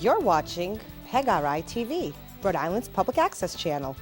You're watching PEGRI TV, Rhode Island's public access channel.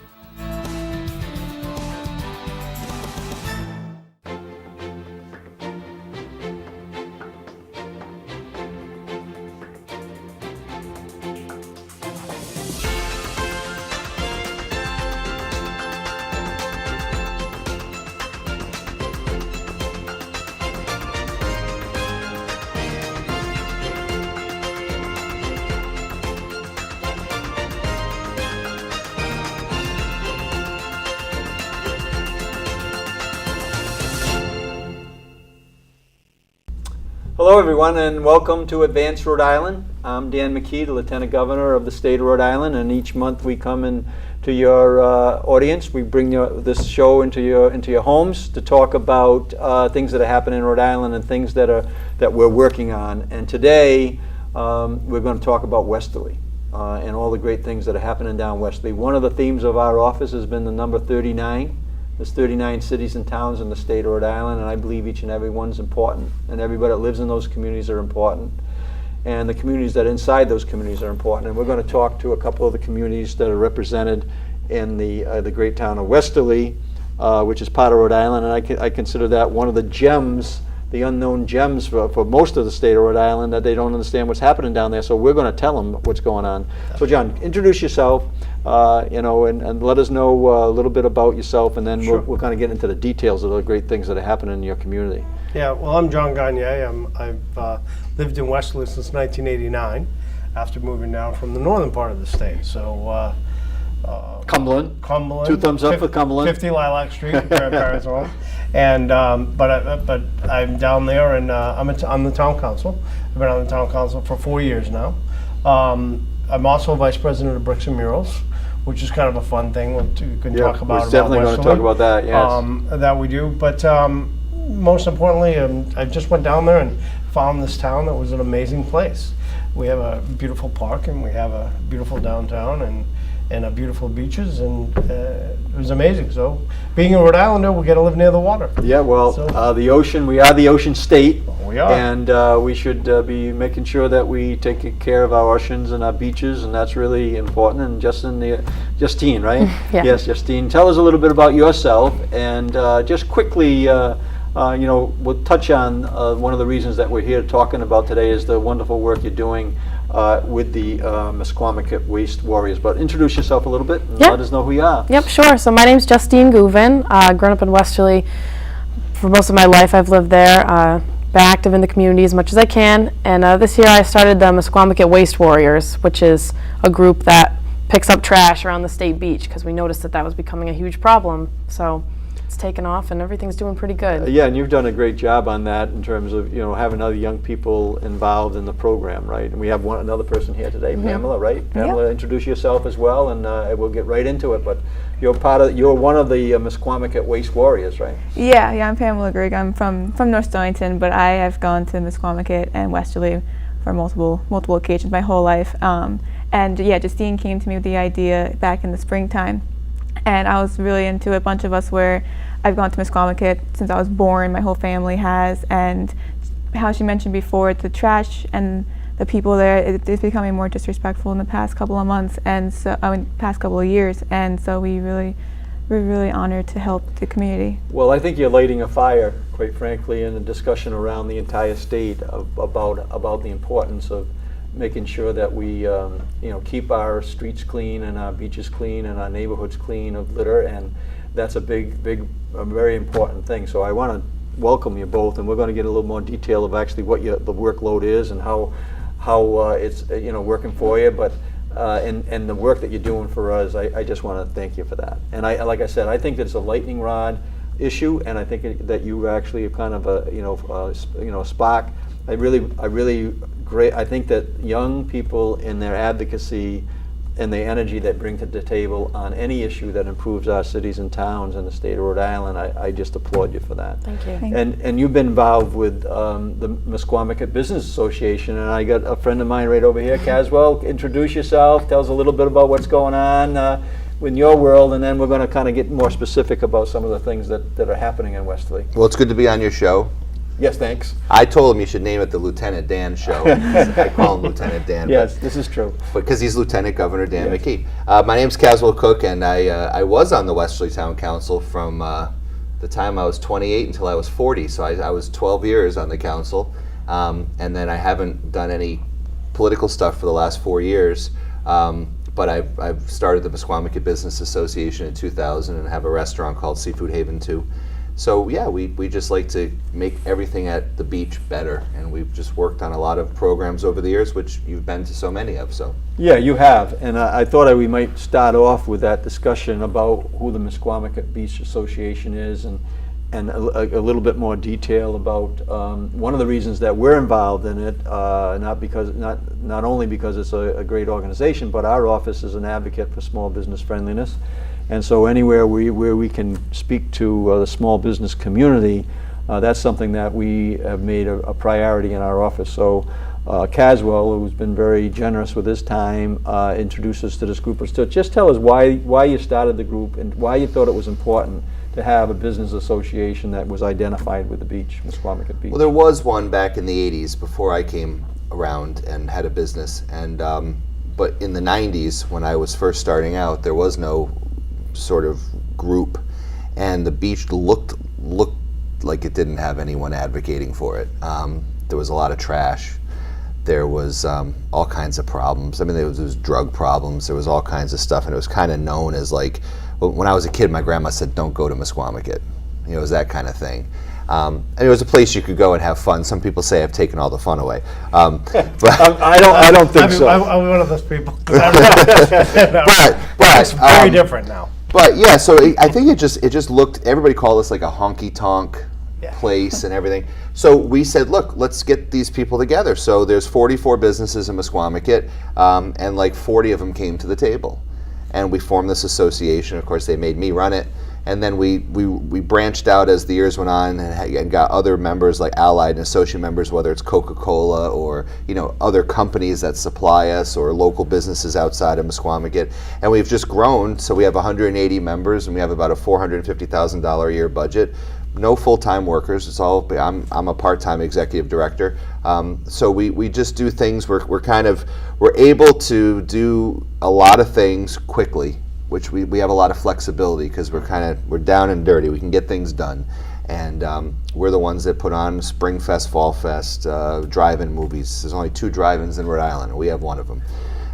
Hello everyone and welcome to Advanced Rhode Island. I'm Dan McKee, the Lieutenant Governor of the state of Rhode Island, and each month we come into your audience. We bring this show into your homes to talk about things that are happening in Rhode Island and things that we're working on. And today we're going to talk about Westerly and all the great things that are happening down Westerly. One of the themes of our office has been the number 39. There's 39 cities and towns in the state of Rhode Island, and I believe each and every one's important, and everybody that lives in those communities are important, and the communities that are inside those communities are important. And we're going to talk to a couple of the communities that are represented in the great town of Westerly, which is part of Rhode Island, and I consider that one of the gems, the unknown gems for most of the state of Rhode Island, that they don't understand what's happening down there. So we're going to tell them what's going on. So John, introduce yourself. And let us know a little bit about yourself, and then Sure. we'll kind of get into the details of the great things that are happening in your community. Yeah, well, I'm John Gagne. I've lived in Westerly since 1989 after moving down from the northern part of the state. So, Cumberland. Cumberland. 2 thumbs up for Cumberland. 50 Lilac Street, grandparents' home. And, but I'm down there, and I'm on the town council. I've been on the town council for 4 years now. I'm also vice president of Bricks and Murals, which is kind of a fun thing we can talk about. We're definitely going to talk about that, yes. That we do, but most importantly, I just went down there and found this town that was an amazing place. We have a beautiful park, and we have a beautiful downtown, and a beautiful beaches, and it was amazing. So, being a Rhode Islander, we get to live near the water. Yeah, well, the ocean, we are the ocean state. We are. And we should be making sure that we take care of our oceans and our beaches, and that's really important. And Justine, right? Yeah. Yes, Justine, tell us a little bit about yourself, and just quickly, we'll touch on one of the reasons that we're here talking about today is the wonderful work you're doing with the Mesquamaket Waste Warriors. But introduce yourself a little bit and let us know who you are. Yep, sure. So my name's Justine Gouvin. Grown up in Westerly for most of my life. I've lived there. Been active in the community as much as I can. And this year I started the Mesquamaket Waste Warriors, which is a group that picks up trash around the state beach, because we noticed that was becoming a huge problem. So it's taken off and everything's doing pretty good. Yeah, and you've done a great job on that in terms of having other young people involved in the program, right? And we have another person here today, Pamela, right? Pamela, introduce yourself as well, and we'll get right into it. But you're one of the Mesquamaket Waste Warriors, right? Yeah, I'm Pamela Grigg. I'm from North Stonington, but I have gone to Mesquamaket and Westerly for multiple occasions my whole life. And yeah, Justine came to me with the idea back in the springtime. And I was really into it. A bunch of us I've gone to Mesquamaket since I was born, my whole family has, and how she mentioned before, the trash and the people there, it's becoming more disrespectful in the past couple of months, and so, past couple of years, and so we're really honored to help the community. Well, I think you're lighting a fire, quite frankly, in a discussion around the entire state about the importance of making sure that we keep our streets clean and our beaches clean and our neighborhoods clean of litter, and that's a very important thing. So I want to welcome you both, and we're going to get a little more detail of actually what the workload is and how it's working for you, but and the work that you're doing for us. I just want to thank you for that. And like I said, I think it's a lightning rod issue, and I think that you actually are kind of a spark. I really great. I think that young people in their advocacy and the energy that bring to the table on any issue that improves our cities and towns in the state of Rhode Island, I just applaud you for that. Thank you. And you've been involved with the Mesquamaket Business Association, and I got a friend of mine right over here, Caswell. Introduce yourself. Tell us a little bit about what's going on in your world, and then we're going to kind of get more specific about some of the things that are happening in Westerly. Well, it's good to be on your show. Yes, thanks. I told him you should name it the Lieutenant Dan Show. I call him Lieutenant Dan. Yes, this is true. Because he's Lieutenant Governor Dan Yes. McKee. My name's Caswell Cook, and I was on the Westerly Town Council from the time I was 28 until I was 40. So I was 12 years on the council, and then I haven't done any political stuff for the last 4 years. But I've started the Mesquamaket Business Association in 2000 and have a restaurant called Seafood Haven 2. So yeah, we just like to make everything at the beach better, and we've just worked on a lot of programs over the years, which you've been to so many of. So Yeah, you have, and I thought we might start off with that discussion about who the Mesquamaket Beach Association is, and a little bit more detail about one of the reasons that we're involved in it, not only because it's a great organization, but our office is an advocate for small business friendliness. And so anywhere where we can speak to the small business community, that's something that we have made a priority in our office. So Caswell, who's been very generous with his time, introduced us to this group. So just tell us why you started the group and why you thought it was important to have a business association that was identified with the beach, Mesquamaket Beach. well, there was one back in the 80s before I came around and had a business, and but in the 90s when I was first starting out, there was no sort of group, and the beach looked like it didn't have anyone advocating for it. There was a lot of trash. There was all kinds of problems. I mean, there was drug problems. There was all kinds of stuff, and it was kind of known as like, when I was a kid, my grandma said, "Don't go to Mesquamaket." You know, it was that kind of thing. And it was a place you could go and have fun. Some people say I've taken all the fun away, but I don't think so. I'm one of those people. but It's very different now. But yeah, so I think it just looked. Everybody called us like a honky tonk place and everything. So we said, look, let's get these people together. So there's 44 businesses in Mesquamaket, and like 40 of them came to the table, and we formed this association. Of course, they made me run it, and then we branched out as the years went on and got other members like allied and associate members, whether it's Coca-Cola or other companies that supply us or local businesses outside of Mesquamaket, and we've just grown. So we have 180 members, and we have about a $450,000 a year budget. No full-time workers. It's all I'm a part-time executive director. So we just do things. We're able to do a lot of things quickly, which we have a lot of flexibility because we're down and dirty. We can get things done, and we're the ones that put on Spring Fest, Fall Fest, drive-in movies. There's only 2 drive-ins in Rhode Island, and we have one of them.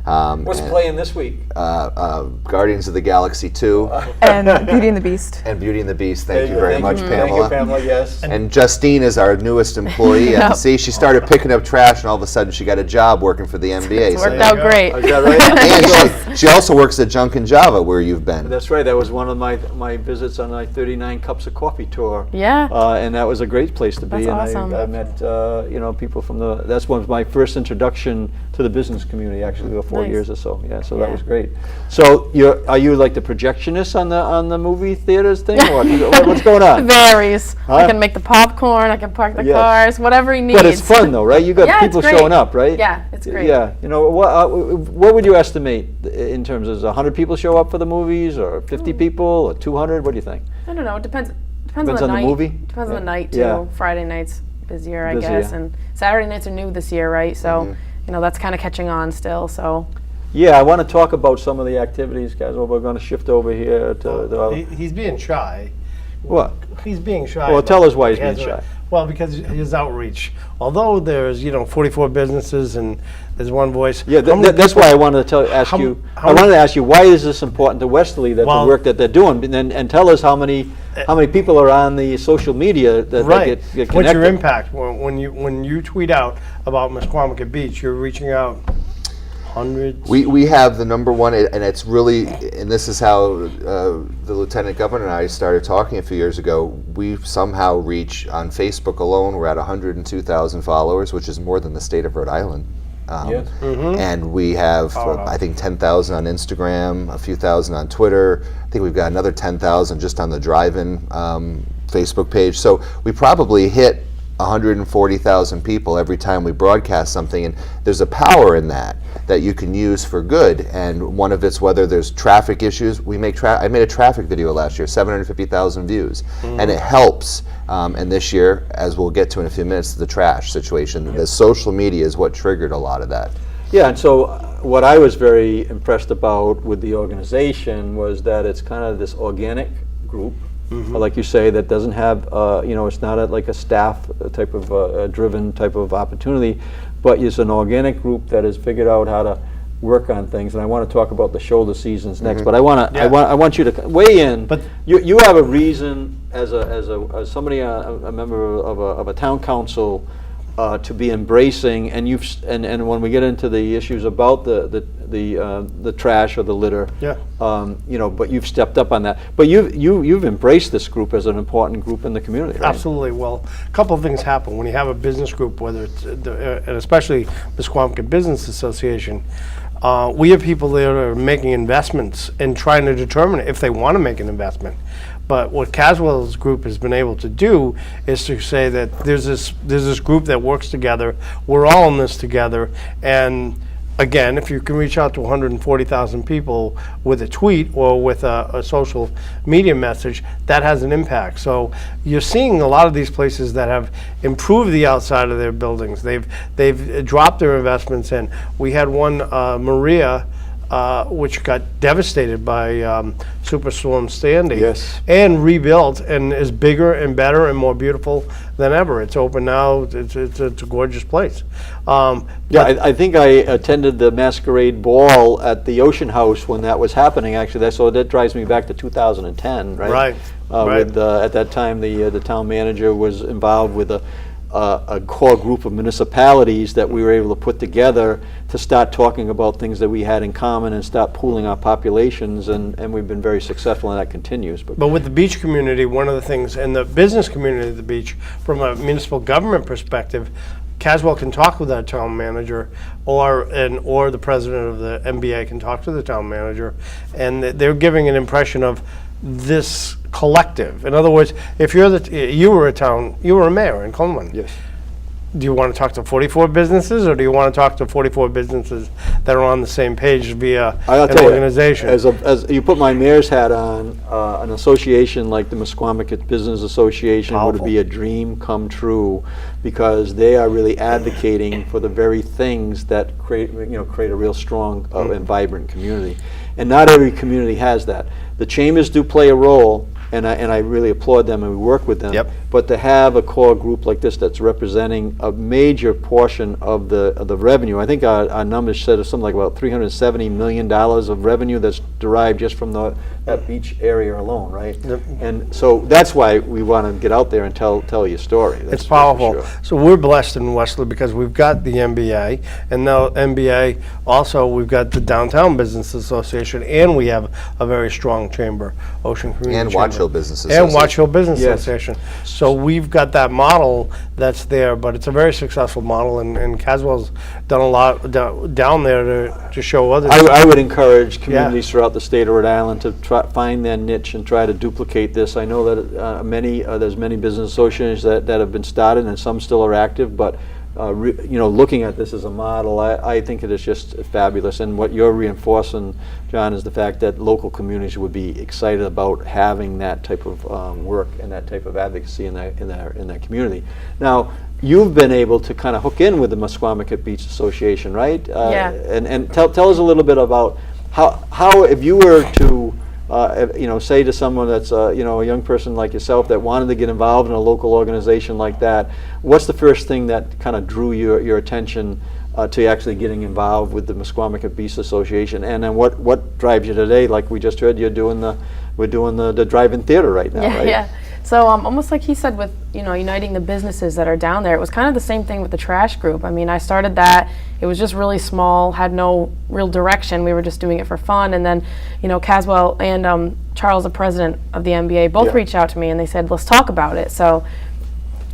What's playing this week? Guardians of the Galaxy 2. And Beauty and the Beast. And Beauty and the Beast. Thank you very much, Pamela. Thank you, Pamela, yes. And Justine is our newest employee. And see, she started picking up trash, and all of a sudden she got a job working for the NBA. It's worked out great. Is that right? And she also works at Junk and Java, where you've been. That's right. That was one of my visits on my 39 Cups of Coffee tour. Yeah. And that was a great place to be. That's and awesome. I met people from that's one of my first introduction to the business community, actually, about 4 Nice. years or so. Yeah, so that Yeah. was great. So are you like the projectionist on the movie theaters thing, or what's going It on? varies. Huh? I can make the popcorn, I can park the Yes. cars, whatever he needs. But it's fun though, right? You got Yeah, it's people great. showing up, right? Yeah, it's great. Yeah, what would you estimate in terms of 100 people show up for the movies, or 50 people, or 200? What do you think? I don't know. It depends Depends on the on the night. movie? Depends Yeah. on the night too. Yeah. Friday nights busier, I Busier. guess, and Saturday nights are new this year, right? So Mm-hmm. that's kind of catching on still. So Yeah, I want to talk about some of the activities, guys. Well, we're going to shift over here to He's being shy. what? He's being shy. Well, about tell us why he's he has being a- shy. Well, because his outreach. Although there's 44 businesses and there's one voice. Yeah, how many that's people- why I wanted to ask how- you. how I many- wanted to ask you, why is this important to Westerly, that Well- the work that they're doing, and tell us how many people are on the social media that Right. get connected. What's your impact when you tweet out about Mesquamaket Beach? You're reaching out hundreds. We have the number one, and it's really, and this is how the Lieutenant Governor and I started talking a few years ago. We somehow reach, on Facebook alone, we're at 102,000 followers, which is more than the state of Rhode Island. Yes. And we have, I think, 10,000 on Instagram, a few thousand on Twitter. I think we've got another 10,000 just on the drive-in Facebook page. So we probably hit 140,000 people every time we broadcast something, and there's a power in that you can use for good. And one of it's whether there's traffic issues. I made a traffic video last year, 750,000 views, and it helps. And this year, as we'll get to in a few minutes, the trash situation. The social media is what triggered a lot of that. Yeah, and so what I was very impressed about with the organization was that it's kind of this organic group, like you say, that doesn't have, it's not like a staff type of driven type of opportunity, but it's an organic group that has figured out how to work on things. And I want to talk about the shoulder seasons next, but I want you to weigh in. But you have a reason as somebody, a member of a town council, to be embracing, and and when we get into the issues about the trash or the litter, but you've stepped up on that. But you've embraced this group as an important group in the community, right? Absolutely. Well, a couple of things happen when you have a business group, whether it's and especially the Squamish Business Association. We have people there that are making investments and trying to determine if they want to make an investment. But what Caswell's group has been able to do is to say that there's this group that works together. We're all in this together. And again, if you can reach out to 140,000 people with a tweet or with a social media message, that has an impact. So you're seeing a lot of these places that have improved the outside of their buildings. They've dropped their investments in. We had one, Maria, which got devastated by Superstorm Sandy, and rebuilt, and is bigger and better and more beautiful than ever. It's open now. It's a gorgeous place. I think I attended the Masquerade Ball at the Ocean House when that was happening. Actually, so that drives me back to 2010, right? Right. With at that time, the town manager was involved with a core group of municipalities that we were able to put together to start talking about things that we had in common and start pooling our populations, and we've been very successful, and that continues. But with the beach community, one of the things, and the business community of the beach, from a municipal government perspective, Caswell can talk with our town manager, or the president of the MBA can talk to the town manager, and they're giving an impression of this collective. In other words, if you were a mayor in Cleveland. Yes. Do you want to talk to 44 businesses, or do you want to talk to 44 businesses that are on the same page via an organization? As you put my mayor's hat on, an association like the Mesquamaket Business Association would be a dream come true, because they are really advocating for the very things that create a real strong and vibrant community. And not every community has that. The chambers do play a role, and I really applaud them, and we work with them. Yep. But to have a core group like this that's representing a major portion of the revenue, I think our numbers said something like about $370 million of revenue that's derived just from that beach area alone, right? Yep. And so that's why we want to get out there and tell your story. It's powerful. So we're blessed in Westerly because we've got the MBA, and now MBA also we've got the Downtown Business Association, and we have a very strong chamber, Ocean Community And Chamber. Watch Hill Business Association. And Watch Hill Business Yes. Association. So we've got that model that's there, but it's a very successful model, and Caswell's done a lot down there to show others. I would encourage communities throughout the state of Rhode Island to find their niche and try to duplicate this. I know that there's many business associations that have been started, and some still are active, but looking at this as a model, I think it is just fabulous. And what you're reinforcing, John, is the fact that local communities would be excited about having that type of work and that type of advocacy in their community. Now, you've been able to kind of hook in with the Mesquamaket Beach Association, right? Yeah. And tell us a little bit about how if you were to say to someone that's a young person like yourself that wanted to get involved in a local organization like that, what's the first thing that kind of drew your attention to actually getting involved with the Mesquamaket Beach Association? And then what drives you today? Like we just heard, we're doing the drive-in theater right now, right? Yeah. So almost like he said with uniting the businesses that are down there, it was kind of the same thing with the trash group. I mean, I started that. It was just really small, had no real direction. We were just doing it for fun. And then, Caswell and Charles, the president of the MBA, both reached out to me and they said, let's talk about it. So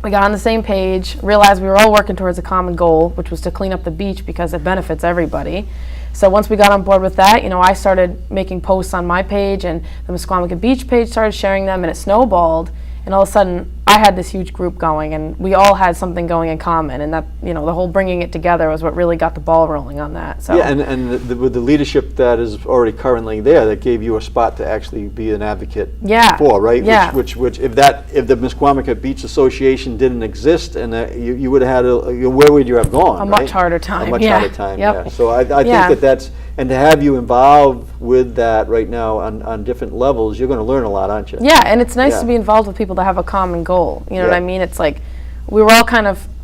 we got on the same page, realized we were all working towards a common goal, which was to clean up the beach because it benefits everybody. So once we got on board with that, I started making posts on my page, and the Mesquamaket Beach page started sharing them, and it snowballed. And all of a sudden, I had this huge group going, and we all had something going in common, and that, the whole bringing it together was what really got the ball rolling on that. So Yeah, and with the leadership that is already currently there, that gave you a spot to actually be an advocate for, right? Yeah. Which if the Misquamicut Beach Association didn't exist, and you would have had where would you have gone? A much harder time. A much harder time. Yep. Yeah. So I think that's, and to have you involved with that right now on different levels, you're going to learn a lot, aren't you? Yeah, and it's nice to Yeah. be involved with people that have a common goal. You know what Yeah. I mean? It's like we were all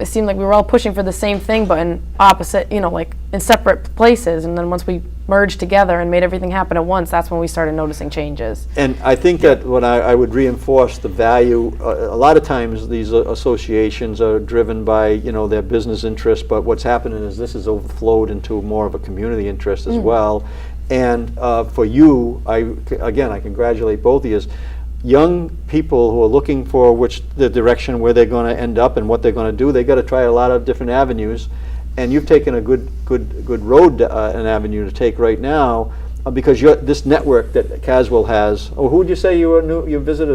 it seemed like we were all pushing for the same thing, but in opposite, like in separate places. And then once we merged together and made everything happen at once, that's when we started noticing changes. And I think that when I would reinforce the value, a lot of times these associations are driven by, their business interests, but what's happening is this has overflowed into more of a community interest as well. And for you, I congratulate both of you. Young people who are looking for the direction where they're going to end up and what they're going to do, they got to try a lot of different avenues. And you've taken a good road, an avenue to take right now, because this network that Caswell has. Oh, who would you say you visited?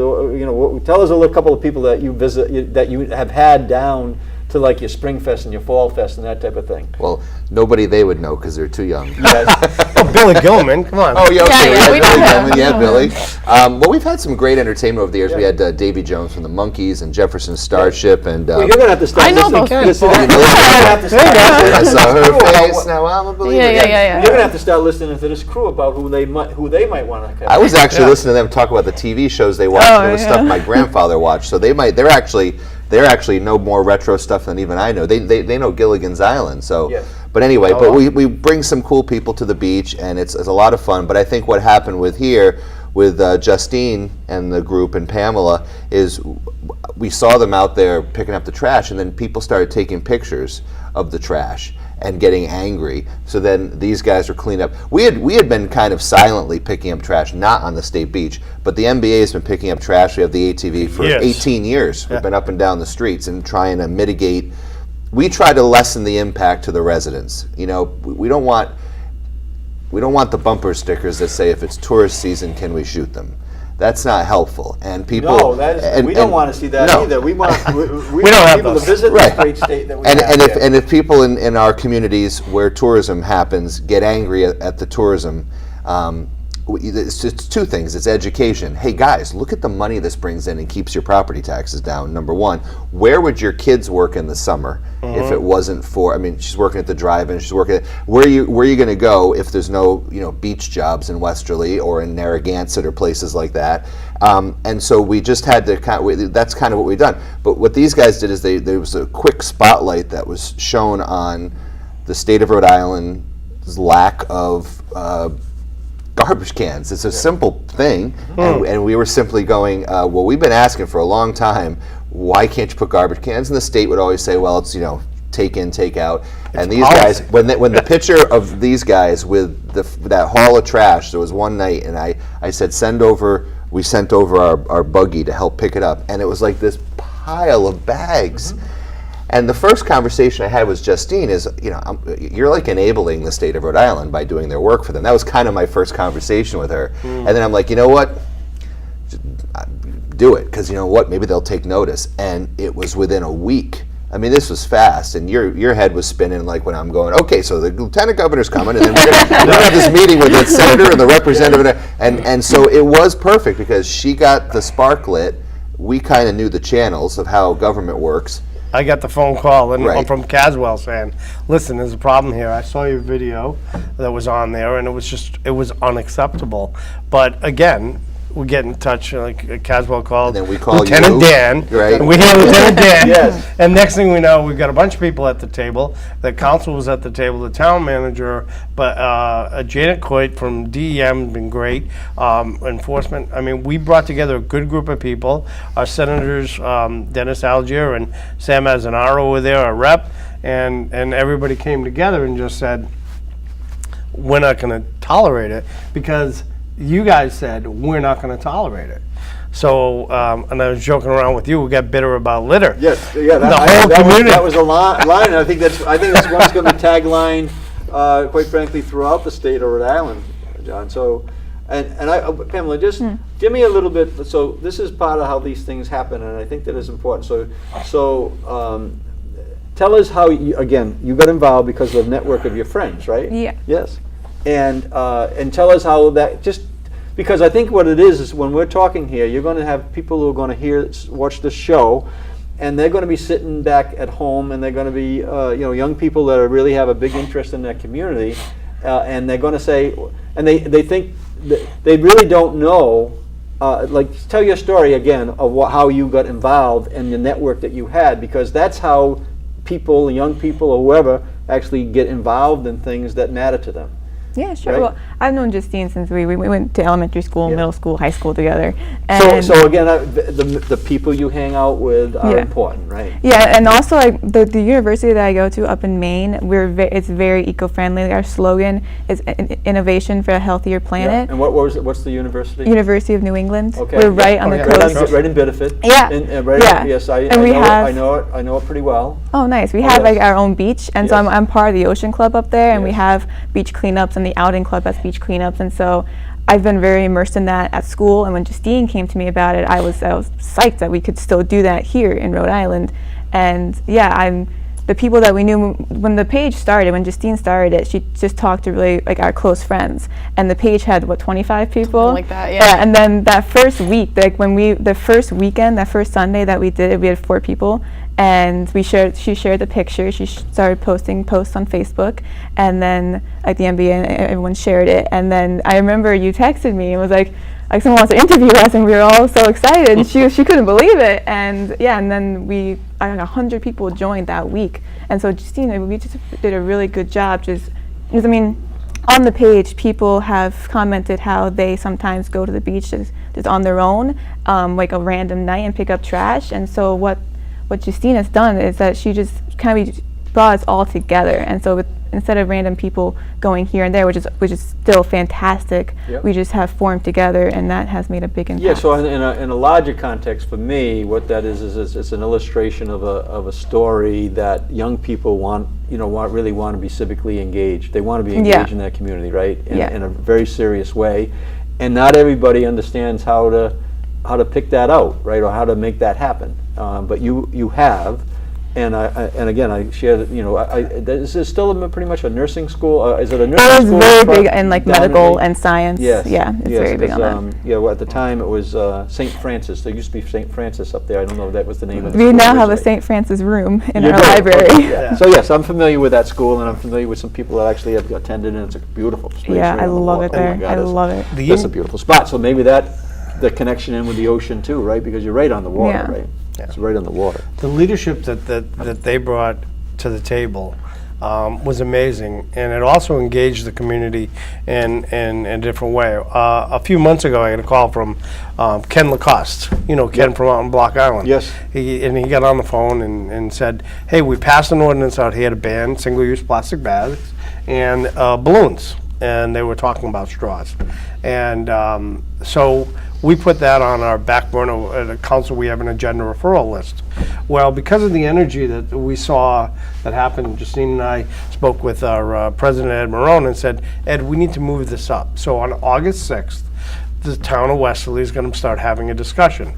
Tell us a couple of people that you visit, that you have had down to like your Spring Fest and your Fall Fest and that type of thing. Well, nobody they would know because they're too young. Yes. Oh, Billy Gilman, come on. Oh, yeah, okay, Yeah, we we had know Billy him. Gilman, yeah, Billy. Well, we've had some great entertainment over the years. We had Davy Jones from the Monkees and Jefferson Starship, and Well, you're going to have to start I know listening. those people. You're gonna have to start I listening. saw her face. Now I'm a believer. Yeah. You're going to have to start listening to this crew about who they might want to. I was actually listening to them talk about the TV shows they watched. Oh, and it was yeah. stuff my grandfather watched. So they're actually know more retro stuff than even I know. They know Gilligan's Island. So, Yes. but anyway, we bring some cool people to the beach, and it's a lot of fun. But I think what happened with Justine and the group and Pamela is we saw them out there picking up the trash, and then people started taking pictures of the trash and getting angry. So then these guys were cleaning up. We had been kind of silently picking up trash, not on the state beach, but the NBA has been picking up trash. We have the ATV for Yes. 18 years. We've been up and down the streets and trying to mitigate. We try to lessen the impact to the residents. We don't want the bumper stickers that say if it's tourist season, can we shoot them? That's not helpful. And people. No, we don't want to see that no. either. We want we don't have people those. to visit Right. this great state that we And have. if people in our communities where tourism happens get angry at the tourism, it's two things. It's education. Hey guys, look at the money this brings in and keeps your property taxes down. Number one, where would your kids work in the summer if it wasn't for? I mean, she's working at the drive-in. She's working at where are you going to go if there's no beach jobs in Westerly or in Narragansett or places like that? And so we just had to that's kind of what we've done. But what these guys did is there was a quick spotlight that was shown on the state of Rhode Island's lack of garbage cans. It's a simple thing, and we were simply going, well, we've been asking for a long time, why can't you put garbage cans? And the state would always say, well, it's take in, take out. And these guys, when the picture of these guys with that haul of trash, there was one night, and I said, we sent over our buggy to help pick it up, and it was like this pile of bags. And the first conversation I had with Justine is, you're like enabling the state of Rhode Island by doing their work for them. That was kind of my first conversation with her. And then I'm like, you know what? Do it, because you know what? Maybe they'll take notice. And it was within a week. I mean, this was fast, and your head was spinning like when I'm going, okay, so the lieutenant governor's coming, and then we're gonna have this meeting with the senator and the representative, and so it was perfect because she got the spark lit. We kind of knew the channels of how government works. I got the phone call Right. from Caswell saying, listen, there's a problem here. I saw your video that was on there, and it was unacceptable. But again, we get in touch, like Caswell called And then we call Lieutenant you, Dan. right. And we hear Lieutenant Dan. Yes. And next thing we know, we've got a bunch of people at the table. The council was at the table, the town manager, but Janet Coit from DEM has been great. Enforcement, I mean, we brought together a good group of people. Our senators, Dennis Algier and Sam Azzanaro were there, our rep, and everybody came together and just said, we're not going to tolerate it because you guys said we're not going to tolerate it. So, and I was joking around with you. We got bitter about litter. Yes, yeah, The whole community. that was a line. And I think that's one's going to be tagline, quite frankly, throughout the state of Rhode Island, John. So, And Pamela, just give me a little bit. So this is part of how these things happen, and I think that is important. So tell us how you got involved because of the network of your friends, right? Yeah. Yes. And tell us how that just. Because I think what it is when we're talking here, you're going to have people who are going to watch this show, and they're going to be sitting back at home, and they're going to be, young people that really have a big interest in their community, and they're going to say, and they think they really don't know. Tell your story again of how you got involved and the network that you had, because that's how people, young people or whoever, actually get involved in things that matter to them. Yeah, sure. Right? Well, I've known Justine since we went to elementary school, middle school, high school together. So again, the people you hang out with are important, right? Yeah, and also the university that I go to up in Maine, it's very eco-friendly. Our slogan is innovation for a healthier planet. And what's the university? University of New England. Okay. We're right on the coast. Right in Bedford. Yeah. Yes, I know it pretty well. Oh, nice. We have our own beach, and so I'm part of the Ocean Club up there, and we have beach cleanups, and the outing club has beach cleanups, and so I've been very immersed in that at school. And when Justine came to me about it, I was psyched that we could still do that here in Rhode Island. And the people that we knew when the page started, when Justine started it, she just talked to really our close friends, and the page had 25 people. Something like that, yeah. And then that first week, the first weekend, that first Sunday that we did it, we had 4 people. And she shared the picture. She started posting posts on Facebook, and then the MBA and everyone shared it. And then I remember you texted me and was like someone wants to interview us, and we were all so excited. And she couldn't believe it. And and then 100 people joined that week. And so Justine, we just did a really good job. Because on the page, people have commented how they sometimes go to the beach just on their own, a random night, and pick up trash. And so what Justine has done is that she just kind of brought us all together, and so instead of random people going here and there, which is still fantastic, we just have formed together, and that has made a big impact. Yeah. So in a larger context, for me, what that is it's an illustration of a story that young people really want to be civically engaged. They want to be engaged in their community, right? In a very serious way, and not everybody understands how to pick that out, right, or how to make that happen. But you have, and again I shared. This is still pretty much a nursing school. Is it a nursing school? It was very big in medical and science. Yes. Yeah, it's very big on that. Well, at the time it was St. Francis. There used to be St. Francis up there. I don't know if that was the name of the We school now have a originally. St. Francis room in You our do? library. Okay, yeah. So yes, I'm familiar with that school, and I'm familiar with some people that actually have attended, and it's a beautiful place. Yeah, right I on the love water. it there. Oh my God, I love it. That's a beautiful spot. So maybe the connection in with the ocean too, right? Because you're right on the water, right? It's right on the water. The leadership that they brought to the table was amazing, and it also engaged the community in a different way. A few months ago, I got a call from Ken Lacoste. Ken from out in Block Island. Yes. He got on the phone and said, "Hey, we passed an ordinance out here to ban single-use plastic bags and balloons," and they were talking about straws, and so we put that on our back burner at a council. We have an agenda referral list. Well, because of the energy that we saw that happened, Justine and I spoke with our president, Ed Marone, and said, "Ed, we need to move this up." So on August 6th, the town of Westerly is going to start having a discussion.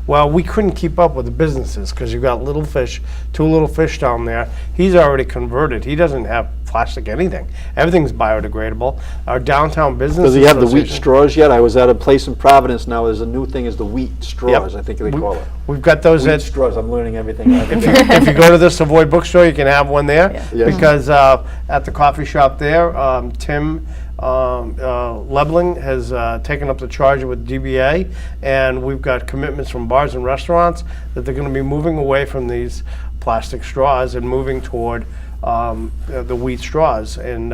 Well, we couldn't keep up with the businesses because you've got two little fish down there. He's already converted. He doesn't have plastic anything. Everything's biodegradable. Our downtown business Does he have the wheat association- straws yet? I was at a place in Providence now. There's a new thing is the wheat straws. I think they call it. We've got those Wheat at straws. I'm learning everything. if you go to the Savoy bookstore, you can have one there. Yeah. Because at the coffee shop there, Tim Lebling has taken up the charge with DBA, and we've got commitments from bars and restaurants that they're going to be moving away from these plastic straws and moving toward the wheat straws. And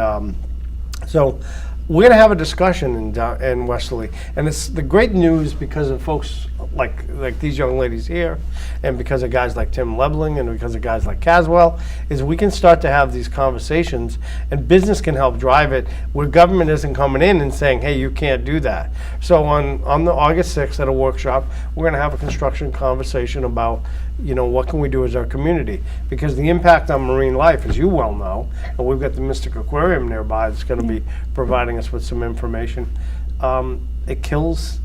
so we're going to have a discussion in Westerly, and it's the great news because of folks like these young ladies here, and because of guys like Tim Lebling, and because of guys like Caswell, is we can start to have these conversations, and business can help drive it, where government isn't coming in and saying, "Hey, you can't do that." So on the August 6th at a workshop, we're going to have a construction conversation about, what can we do as our community? Because the impact on marine life, as you well know, and we've got the Mystic Aquarium nearby that's going to be providing us with some information. it kills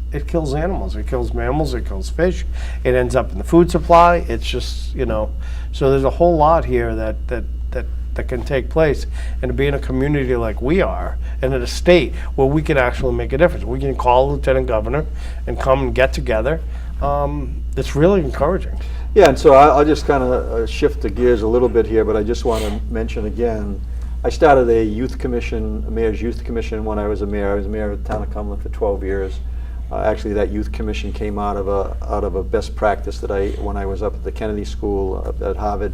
animals. It kills mammals. It kills fish. It ends up in the food supply. It's just, so there's a whole lot here that can take place. And to be in a community like we are, and in a state where we can actually make a difference. We can call the lieutenant governor and come and get together. It's really encouraging. Yeah, and so I'll just kind of shift the gears a little bit here, but I just want to mention again, I started a mayor's youth commission when I was a mayor. I was mayor of the town of Cumberland for 12 years. Actually, that youth commission came out of a best practice that when I was up at the Kennedy School at Harvard,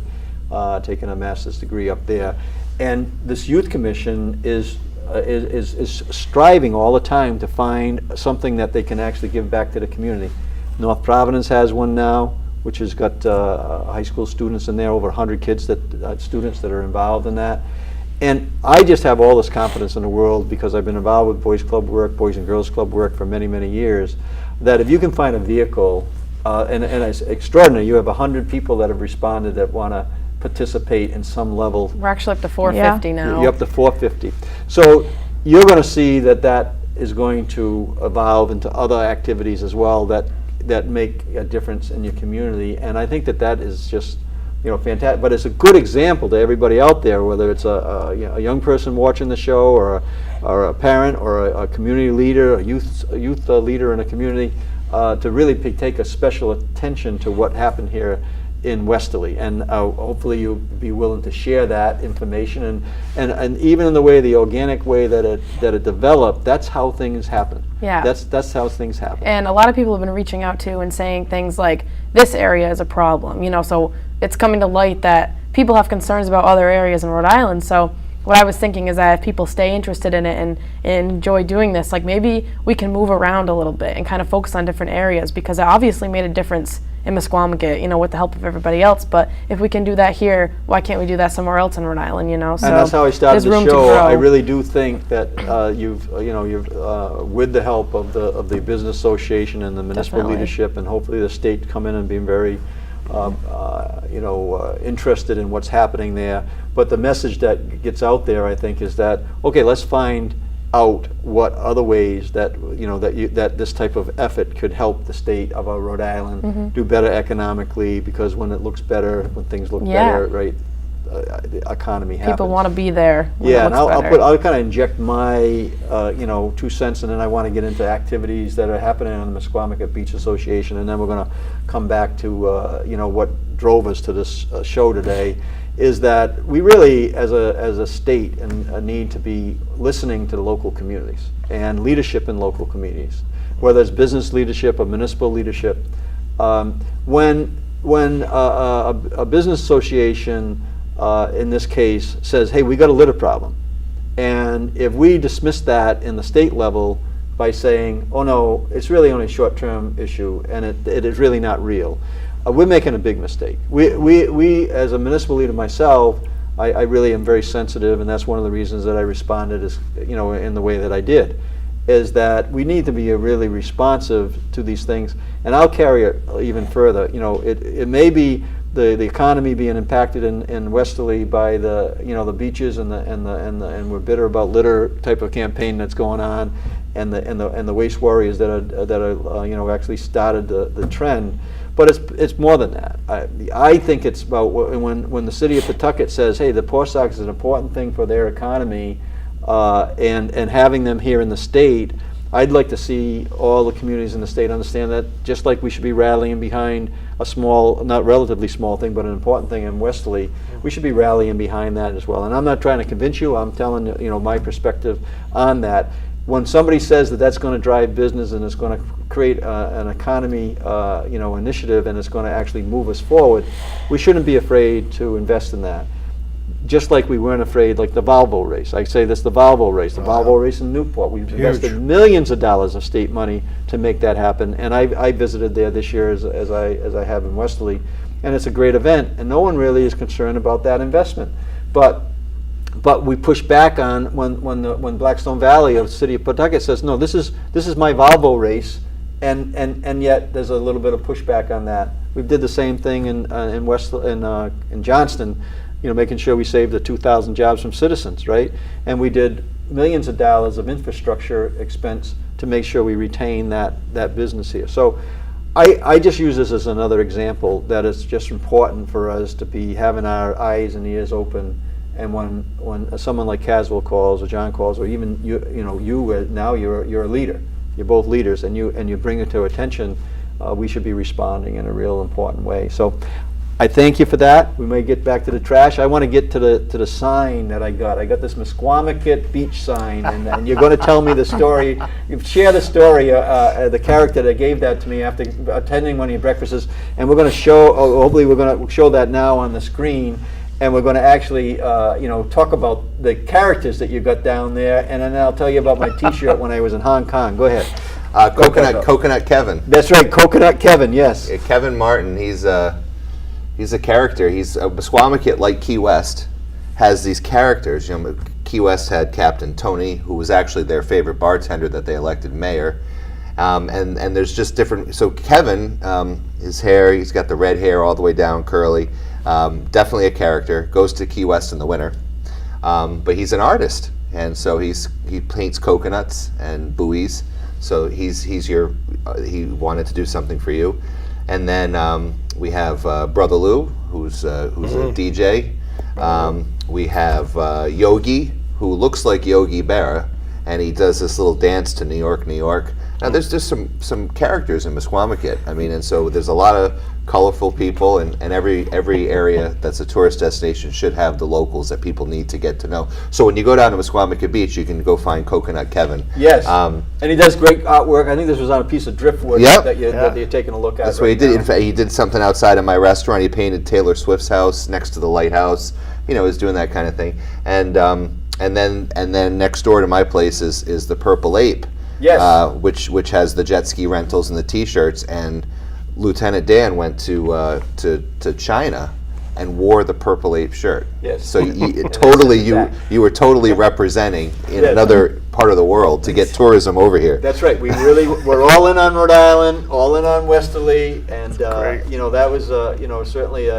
taking a master's degree up there. And this youth commission is striving all the time to find something that they can actually give back to the community. North Providence has one now, which has got high school students in there, over 100 kids students that are involved in that. And I just have all this confidence in the world because I've been involved with boys club work, boys and girls club work for many, many years, that if you can find a vehicle, and it's extraordinary, you have 100 people that have responded that want to participate in some level. We're actually up to 450 now. You're up to 450. So you're going to see that is going to evolve into other activities as well that make a difference in your community. And I think that is just fantastic. But it's a good example to everybody out there, whether it's a young person watching the show, or a parent, or a community leader, a youth leader in a community, to really take a special attention to what happened here in Westerly. And hopefully you'll be willing to share that information, and even in the organic way that it developed. That's how things happen. Yeah. That's how things happen. And a lot of people have been reaching out to and saying things like, this area is a problem, so it's coming to light that people have concerns about other areas in Rhode Island. So what I was thinking is that if people stay interested in it and enjoy doing this, like maybe we can move around a little bit and kind of focus on different areas, because it obviously made a difference in Mesquamaket, with the help of everybody else. But if we can do that here, why can't we do that somewhere else in Rhode Island? So and that's how I started there's room the to show. grow. I really do think that you've with the help of the business association and the municipal Definitely. leadership, and hopefully the state come in and being very interested in what's happening there. But the message that gets out there, I think, is that, okay, let's find out what other ways that that this type of effort could help the state of Rhode Island do better economically, because when it looks better, when things look better, right, the economy happens. People want to be there when Yeah, it and looks I'll better. kind of inject my 2 cents, and then I want to get into activities that are happening on the Mesquamaket Beach Association, and then we're going to come back to what drove us to this show today. Is that we really, as a state, need to be listening to the local communities and leadership in local communities, whether it's business leadership or municipal leadership. When a business association, in this case, says, "Hey, we got a litter problem," and if we dismiss that in the state level by saying, "Oh no, it's really only a short-term issue and it is really not real," we're making a big mistake. We as a municipal leader myself, I really am very sensitive, and that's one of the reasons that I responded in the way that I did, is that we need to be really responsive to these things. And I'll carry it even further. It may be the economy being impacted in Westerly by the beaches and we're bitter about litter type of campaign that's going on, and the waste warriors that are actually started the trend. But it's more than that. I think it's about when the city of Pawtucket says, "Hey, the Poor Sox is an important thing for their economy," and having them here in the state, I'd like to see all the communities in the state understand that, just like we should be rallying behind a small, not relatively small thing, but an important thing in Westerly, we should be rallying behind that as well. And I'm not trying to convince you. I'm telling my perspective on that. When somebody says that that's going to drive business and it's going to create an economy, initiative, and it's going to actually move us forward, we shouldn't be afraid to invest in that. Just like we weren't afraid, like the Volvo race. I say this, the Volvo race. The Volvo race in Newport. We've invested millions of dollars of state money to make that happen. And I visited there this year as I have in Westerly, and it's a great event. And no one really is concerned about that investment. But we push back on when Blackstone Valley of the city of Pawtucket says, no, this is my Volvo race, and yet there's a little bit of pushback on that. We did the same thing in Johnston, making sure we saved the 2,000 jobs from citizens, right? And we did millions of dollars of infrastructure expense to make sure we retain that business here. So I just use this as another example that it's just important for us to be having our eyes and ears open. And when someone like Caswell calls or John calls, or even you now you're a leader. You're both leaders, and you bring it to attention. We should be responding in a real important way. So I thank you for that. We may get back to the trash. I want to get to the sign that I got. I got this Mesquamaket beach sign, and you're going to tell me the story. You share the story, the character that gave that to me after attending one of your breakfasts, and we're going to show. Hopefully, we're going to show that now on the screen, and we're going to actually, talk about the characters that you got down there, and then I'll tell you about my T-shirt when I was in Hong Kong. Go ahead. Coconut Kevin. That's right, Coconut Kevin. Yes. Kevin Martin. He's a character. He's Mesquamaket, like Key West, has these characters. Key West had Captain Tony, who was actually their favorite bartender that they elected mayor. And there's just different. So Kevin, his hair, he's got the red hair all the way down, curly. Definitely a character. Goes to Key West in the winter, but he's an artist, and so he paints coconuts and buoys. So he wanted to do something for you. And then we have Brother Lou, who's a DJ. We have Yogi, who looks like Yogi Berra, and he does this little dance to New York, New York. Now there's just some characters in Mesquamaket. I mean, and so there's a lot of colorful people, and every area that's a tourist destination should have the locals that people need to get to know. So when you go down to Mesquamaket Beach, you can go find Coconut Kevin. Yes, and he does great artwork. I think this was on a piece of driftwood that you're taking a look at. That's what he did. In fact, he did something outside of my restaurant. He painted Taylor Swift's house next to the lighthouse. He was doing that kind of thing. And then next door to my place is the Purple Ape. Yes. Which has the jet ski rentals and the T-shirts, and Lieutenant Dan went to China and wore the Purple Ape shirt. Yes. So you were totally representing in another part of the world to get tourism over here. That's right. We're all in on Rhode Island, all in on Westerly, and that was certainly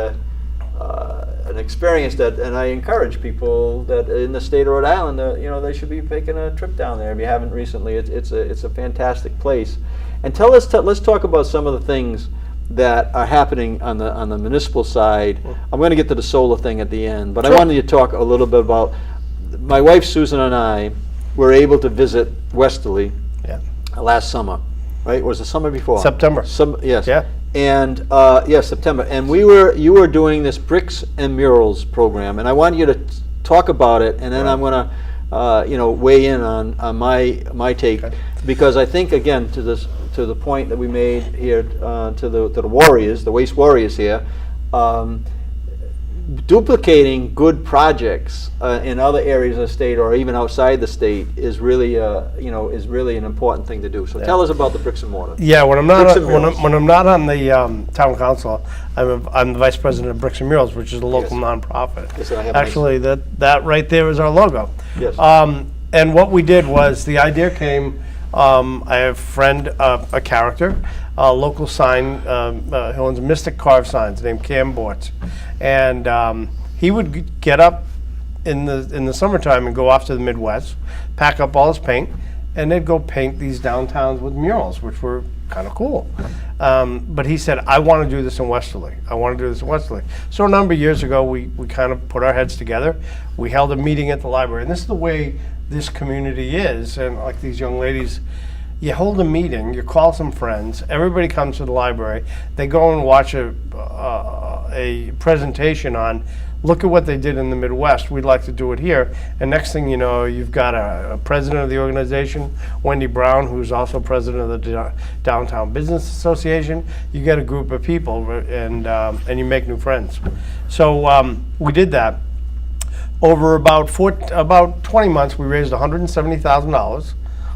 an experience and I encourage people that in the state of Rhode Island, they should be taking a trip down there if you haven't recently. It's a fantastic place. And let's talk about some of the things that are happening on the municipal side. I'm going to get to the solar thing at the end, but I wanted to talk a little bit about my wife Susan and I were able to visit Westerly last summer. Right? Was the summer before? September. Yes. Yeah. And September. And you were doing this bricks and murals program, and I want you to talk about it, and then I'm going to weigh in on my take, because I think again to the point that we made here to the Warriors, the Waste Warriors here. Duplicating good projects in other areas of the state or even outside the state is really an important thing to do. So tell us about the bricks and mortar. Yeah, when I'm not on the town council, I'm the vice president of Bricks and Murals, which is a local nonprofit. Yes, I have actually, that right there is our logo. Yes. And what we did was the idea came. I have a friend, a character, a local sign, he owns Mystic Carve Signs, named Cam Bortz. And he would get up in the summertime and go off to the Midwest, pack up all his paint, and they'd go paint these downtowns with murals, which were kind of cool. But he said, I want to do this in Westerly. So a number of years ago, we kind of put our heads together. We held a meeting at the library. And this is the way this community is, and like these young ladies, you hold a meeting, you call some friends, everybody comes to the library, they go and watch a presentation on, look at what they did in the Midwest, we'd like to do it here. And next thing you know, you've got a president of the organization, Wendy Brown, who's also president of the Downtown Business Association. You get a group of people and you make new friends. So we did that. Over about 20 months, we raised $170,000,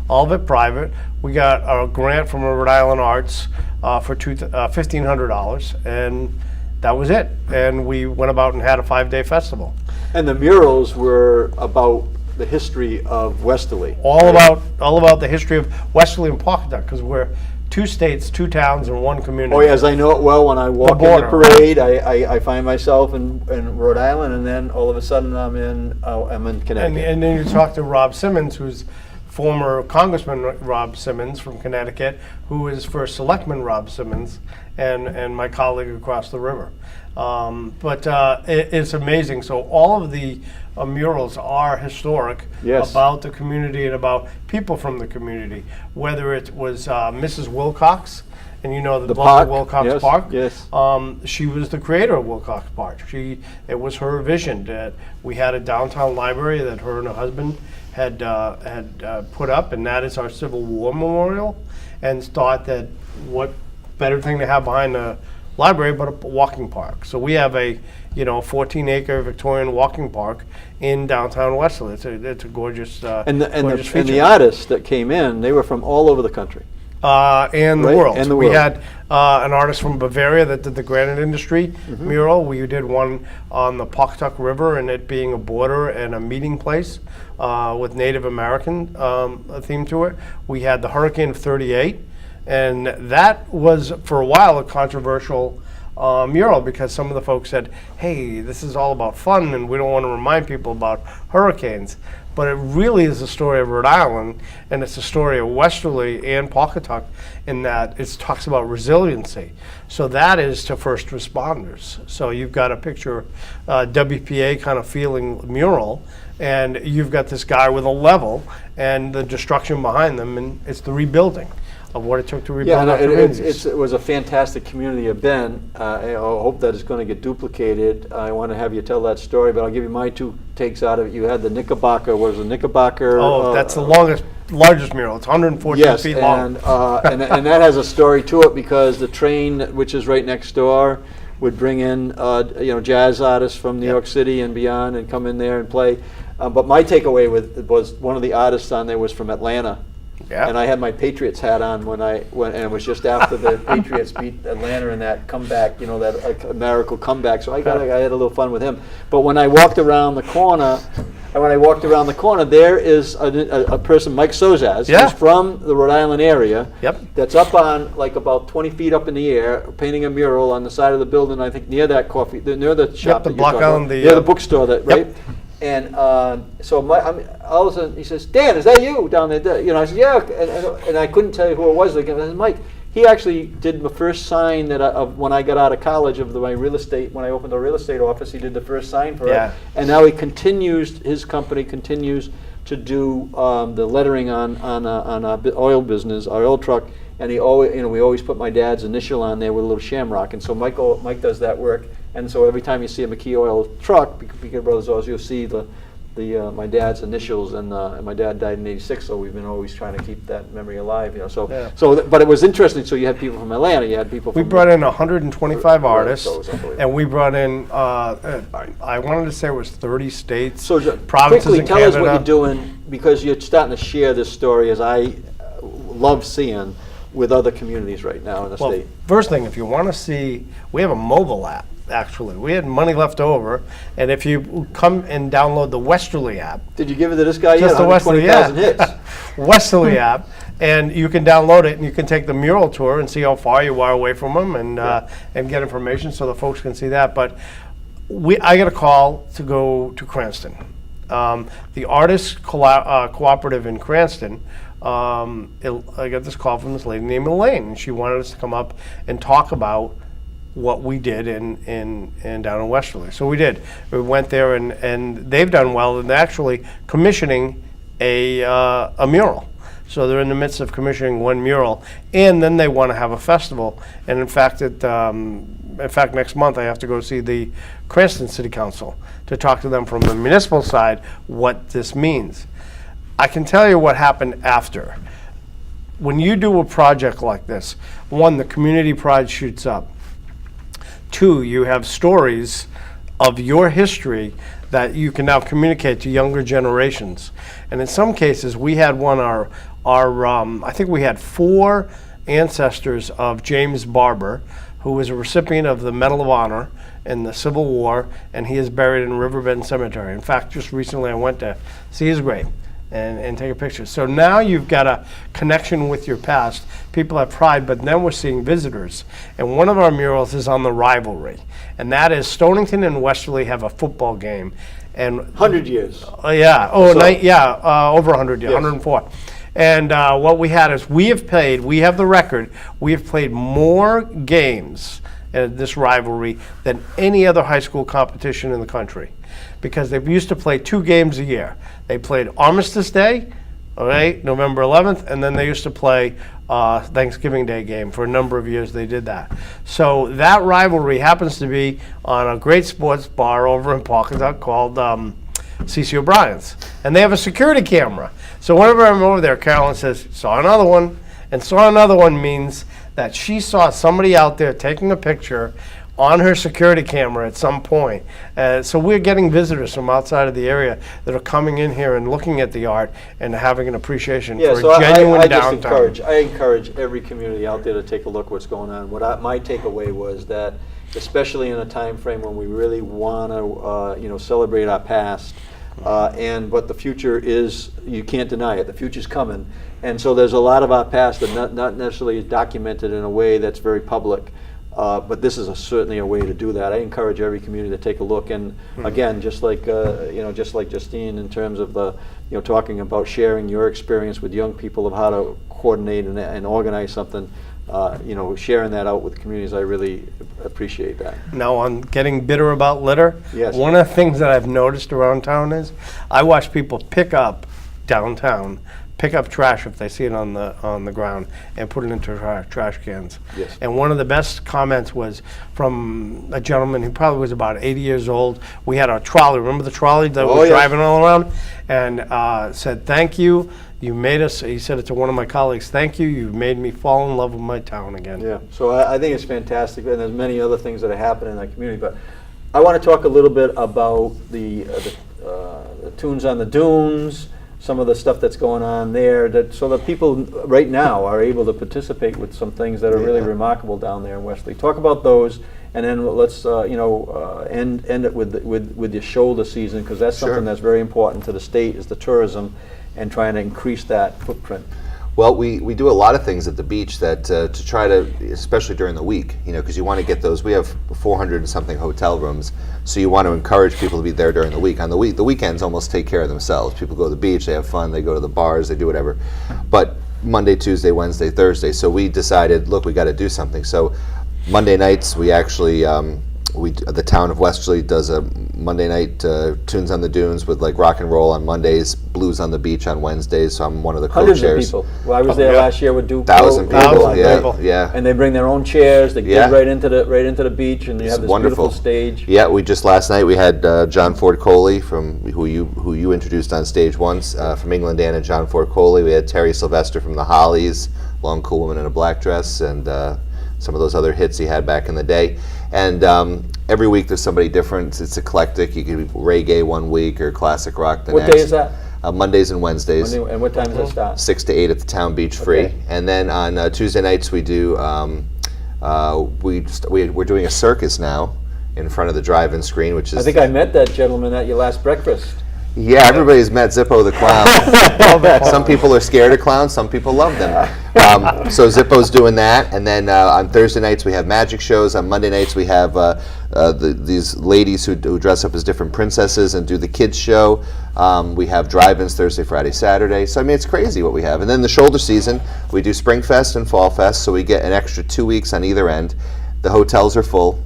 all of it private. We got a grant from Rhode Island Arts for $1,500, and that was it. And we went about and had a 5-day festival. And the murals were about the history of Westerly. All about the history of Westerly and Pawcatuck, because we're 2 states, 2 towns, and 1 community. Oh, yes, I know it well. When I walk in the border, parade, I find myself in Rhode Island, and then all of a sudden I'm in Connecticut. And then you talk to Rob Simmons, who's former Congressman Rob Simmons from Connecticut, who is first Selectman Rob Simmons, and my colleague across the river. It's amazing. So all of the murals are historic, Yes. about the community and about people from the community. Whether it was Mrs. Wilcox, and you know the park, Wilcox yes, Park. yes. She was the creator of Wilcox Park. It was her vision that we had a downtown library that her and her husband had put up, and that is our Civil War memorial. And thought that what better thing to have behind the library but a walking park. So we have a 14-acre Victorian walking park in downtown Westerly. It's a gorgeous And gorgeous the feature. artists that came in, they were from all over the country. And the Right, world. and the We world. had an artist from Bavaria that did the granite industry Mm-hmm. mural. We did one on the Pawcatuck River, and it being a border and a meeting place with Native American theme to it. We had the Hurricane of '38, and that was for a while a controversial mural because some of the folks said, "Hey, this is all about fun, and we don't want to remind people about hurricanes." But it really is a story of Rhode Island, and it's a story of Westerly and Pawcatuck in that it talks about resiliency. So that is to first responders. So you've got a picture, WPA kind of feeling mural, and you've got this guy with a level and the destruction behind them, and it's the rebuilding of what it took to rebuild Yeah, our communities. it was a fantastic community event. I hope that it's going to get duplicated. I want to have you tell that story, but I'll give you my 2 takes out of it. You had the Knickerbocker, was the Knickerbocker? That's the largest mural. It's 114 yes, feet long. and that has a story to it because the train, which is right next door, would bring in jazz artists from New York City and beyond and come in there and play. But my takeaway was one of the artists on there was from Atlanta. Yeah. And I had my Patriots hat on and it was just after the Patriots beat Atlanta in that comeback, that miracle comeback. So I had a little fun with him. But when I walked around the corner, there is a person, Mike Sozaz, Yeah. who's from the Rhode Island area. Yep. That's up on like about 20 feet up in the air, painting a mural on the side of the building. I think near that near the shop. the that you're Block talking Island, about. the, near the bookstore, that right. Yep. And so all of a sudden he says, "Dan, is that you down there?" I said, "Yeah," and I couldn't tell you who it was. Again, I said, "Mike." He actually did the first sign of when I got out of college of my real estate. When I opened a real estate office, he did the first sign for Yeah. it. And now his company continues to do the lettering on our oil business, our oil truck. And we always put my dad's initial on there with a little shamrock. And so Mike does that work. And so every time you see a McKee Oil truck, Beacon Brothers Oils, you'll see my dad's initials. And my dad died in '86, so we've been always trying to keep that memory alive. But it was interesting. So you had people from Atlanta, you had people from. We brought in 125 artists, so it was unbelievable. and we brought in, I wanted to say it was 30 states, So provinces quickly in tell Canada. us what you're doing, because you're starting to share this story, as I love seeing, with other communities right now in the Well, state. first thing, if you want to see, we have a mobile app, actually. We had money left over, and if you come and download the Westerly app, Did you give it to this guy yet? just the Westerly 120,000 app, hits. Westerly app, and you can download it, and you can take the mural tour and see how far you are away from them, and get information so the folks can see that. But I got a call to go to Cranston. The Artists Cooperative in Cranston, I got this call from this lady named Elaine, and she wanted us to come up and talk about what we did in down in Westerly. So we did. We went there, and they've done well in actually commissioning a mural. So they're in the midst of commissioning one mural, and then they want to have a festival. And in fact, next month I have to go see the Cranston City Council to talk to them from the municipal side what this means. I can tell you what happened after. When you do a project like this, one, the community pride shoots up. Two, you have stories of your history that you can now communicate to younger generations. And in some cases, we had I think we had 4 ancestors of James Barber, who was a recipient of the Medal of Honor in the Civil War, and he is buried in Riverbend Cemetery. In fact, just recently I went to see his grave. and take a picture. So now you've got a connection with your past. People have pride, but then we're seeing visitors. And one of our murals is on the rivalry, and that is Stonington and Westerly have a football game. And 100 years. yeah, over 100 years, Yes. 104. And what we had is we have the record, we have played more games at this rivalry than any other high school competition in the country. Because they used to play 2 games a year. They played Armistice Day, all right, November 11th, and then they used to play Thanksgiving Day game. For a number of years they did that. So that rivalry happens to be on a great sports bar over in Pawcatuck called C.C. O'Brien's. And they have a security camera. So whenever I'm over there, Carolyn says, saw another one. And saw another one means that she saw somebody out there taking a picture on her security camera at some point. So we're getting visitors from outside of the area that are coming in here and looking at the art and having an appreciation Yeah, for so a genuine I just downtown. I encourage every community out there to take a look what's going on. My takeaway was that, especially in a time frame when we really want to celebrate our past, and what the future is, you can't deny it. The future's coming, and so there's a lot of our past that not necessarily is documented in a way that's very public. But this is certainly a way to do that. I encourage every community to take a look. And again, just like Justine, in terms of the talking about sharing your experience with young people of how to coordinate and organize something, sharing that out with communities, I really appreciate that. Now, on getting bitter about litter, Yes. one of the things that I've noticed around town is I watch people pick up trash if they see it on the ground and put it into trash cans. Yes. And one of the best comments was from a gentleman who probably was about 80 years old. We had a trolley. Remember the trolley that was yes. driving all around? And said, "Thank you. You made us," he said it to one of my colleagues, "Thank you. You've made me fall in love with my town again." Yeah, so I think it's fantastic, and there's many other things that are happening in that community. But I want to talk a little bit about the Tunes on the Dunes, some of the stuff that's going on there, so that people right now are able to participate with some things that are really remarkable down there in Westerly. Talk about those, and then let's end it with the shoulder season, because that's something that's very important to the state, is the tourism and trying to increase that footprint. Well, we do a lot of things at the beach that to try to, especially during the week, because you want to get those. We have 400 and something hotel rooms, so you want to encourage people to be there during the week. On the weekends almost take care of themselves. People go to the beach, they have fun, they go to the bars, they do whatever. But Monday, Tuesday, Wednesday, Thursday. So we decided, look, we got to do something. So Monday nights, we actually the town of Westerly does a Monday night Tunes on the Dunes with like rock and roll on Mondays, blues on the beach on Wednesdays. So I'm one of the Hundreds co-chairs. of people. Well, I was there last year with Duke. 1,000 people. people. Yeah. And they bring their own chairs. They Yeah. get right into the beach, and you have this wonderful. beautiful stage. Yeah, we just last night we had John Ford Coley from who you introduced on stage once from England, and John Ford Coley. We had Terry Sylvester from the Hollies, Long Cool Woman in a Black Dress, and some of those other hits he had back in the day. And every week there's somebody different. It's eclectic. You can be reggae one week or classic rock the next. What day is that? Mondays and Wednesdays. And what time does it start? 6 to 8 at the Town Beach free. Okay. And then on Tuesday nights we do, we're doing a circus now in front of the drive-in screen, which is... I think I met that gentleman at your last breakfast. Yeah, everybody's met Zippo the clown. Some people are scared of clowns, some people love them. So Zippo's doing that, and then on Thursday nights we have magic shows. On Monday nights we have these ladies who dress up as different princesses and do the kids show. We have drive-ins Thursday, Friday, Saturday. So I mean, it's crazy what we have. And then the shoulder season, we do Spring Fest and Fall Fest, so we get an extra 2 weeks on either end. The hotels are full.